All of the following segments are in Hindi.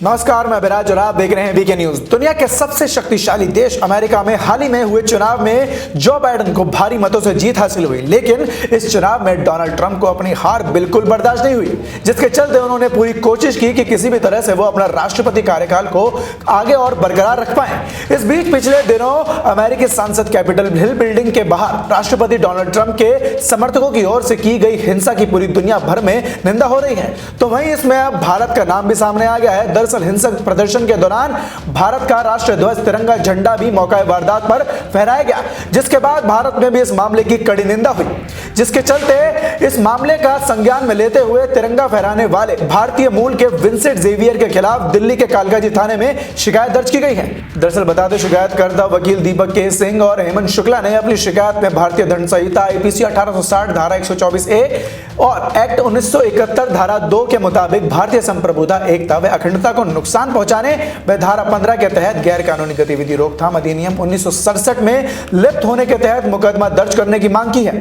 नमस्कार, मैं विराज और आप देख रहे हैं वीके न्यूज। दुनिया के सबसे शक्तिशाली देश अमेरिका में हाल ही में हुए चुनाव में जो बाइडेन को भारी मतों से जीत हासिल हुई, लेकिन इस चुनाव में डोनाल्ड ट्रंप को अपनी हार बिल्कुल बर्दाश्त नहीं हुई, जिसके चलते उन्होंने पूरी कोशिश की कि किसी भी तरह से वो अपना राष्ट्रपति कार्यकाल को आगे और बरकरार रख पाए। इस बीच पिछले दिनों अमेरिकी सांसद कैपिटल हिल बिल्डिंग के बाहर राष्ट्रपति डोनाल्ड ट्रंप के समर्थकों की ओर से की गई हिंसा की पूरी दुनिया भर में निंदा हो रही है। तो वहीं इसमें अब भारत का नाम भी सामने आ गया है। दरअसल हिंसक प्रदर्शन के दौरान भारत का राष्ट्रीय ध्वज तिरंगा झंडा भी मौके वारदात पर फहराया गया, जिसके बाद भारत में भी इस मामले की कड़ी निंदा हुई, जिसके चलते इस मामले का संज्ञान में लेते हुए तिरंगा फहराने वाले भारतीय मूल के विंसेंट जेवियर के खिलाफ दिल्ली के कालकाजी थाने में शिकायत दर्ज की गई है। दरअसल बता दें, शिकायतकर्ता वकील दीपक के सिंह और हेमंत शुक्ला ने अपनी शिकायत में भारतीय दंड संहिता आईपीसी 1860 धारा 124A और एक्ट 1971 धारा 2 के मुताबिक भारतीय संप्रभुता, एकता व अखंडता को नुकसान पहुंचाने व धारा 15 के तहत गैर कानूनी गतिविधि रोकथाम अधिनियम 1967 में लिप्त होने के तहत मुकदमा दर्ज करने की मांग की है।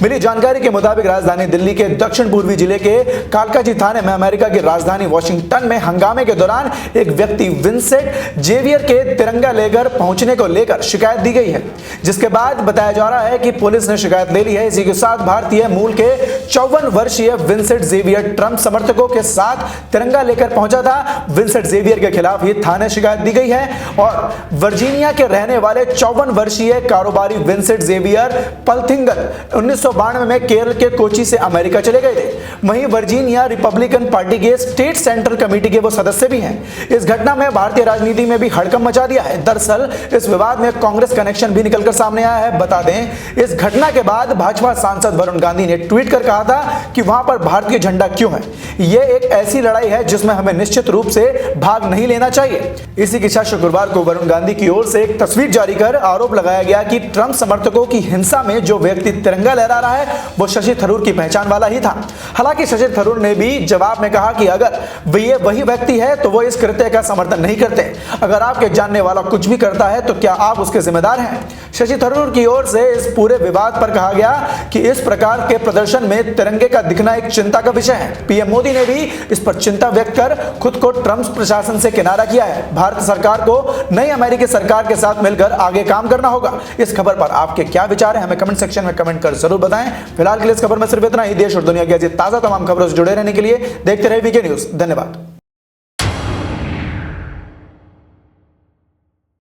मिली जानकारी के मुताबिक राजधानी दिल्ली के दक्षिण पूर्वी जिले के कालकाजी थाने में अमेरिका की राजधानी वॉशिंगटन में हंगामे के दौरान एक व्यक्ति विंसेंट जेवियर के तिरंगा लेकर पहुंचने को लेकर शिकायत दी गई है, जिसके बाद बताया जा रहा है कि पुलिस ने शिकायत ले ली है। इसी के साथ भारतीय मूल के 54 वर्षीय विंसेंट जेवियर ट्रंप समर्थकों के साथ तिरंगा लेकर पहुंचा था। विंसेंट जेवियर के खिलाफ ही थाने शिकायत दी गई है और वर्जीनिया के रहने वाले 54 वर्षीय कारोबारी विंसेंट जेवियर पलथिंगल 1992 में केरल के कोची से अमेरिका चले गए थे। वहीं वर्जीनिया रिपब्लिकन पार्टी के स्टेट सेंट्रल कमेटी के वो सदस्य भी हैं। इस घटना में भारतीय राजनीति में भी हड़कंप मचा दिया है। दरअसल इस विवाद में कांग्रेस कनेक्शन भी निकलकर सामने आया है। बता दें, इस घटना के बाद भाजपा सांसद वरुण गांधी ने ट्वीट कर कहा था कि वहां पर भारतीय झंडा क्यों है। यह एक ऐसी लड़ाई है जिसमें हमें निश्चित रूप से भाग नहीं लेना चाहिए। इसी के साथ शुक्रवार को वरुण गांधी की ओर से एक तस्वीर जारी कर आरोप लगाया गया कि ट्रंप समर्थकों की हिंसा में जो व्यक्ति तिरंगा लहरा रहा है वो शशि थरूर की पहचान वाला ही था। हालांकि शशि थरूर ने भी जवाब में कहा कि अगर ये वही व्यक्ति है तो वो इस कृत्य का समर्थन नहीं करते। अगर आपके जानने वाला कुछ भी करता है तो क्या आप उसके जिम्मेदार हैं? शशि थरूर की ओर से इस पूरे विवाद पर कहा गया कि इस प्रकार के प्रदर्शन में तिरंगे का दिखना एक चिंता का विषय है। पीएम मोदी ने भी इस पर चिंता व्यक्त कर खुद को ट्रंप प्रशासन से किनारा किया है। भारत सरकार को नई अमेरिकी सरकार के साथ मिलकर आगे काम करना होगा। इस खबर पर आपके क्या विचार है, हमें कमेंट सेक्शन में कमेंट कर जरूर बताएं। फिलहाल के लिए इस खबर में सिर्फ इतना ही। देश और दुनिया की ताजा तमाम खबरों से जुड़े रहने के लिए देखते रहे वीके न्यूज। धन्यवाद।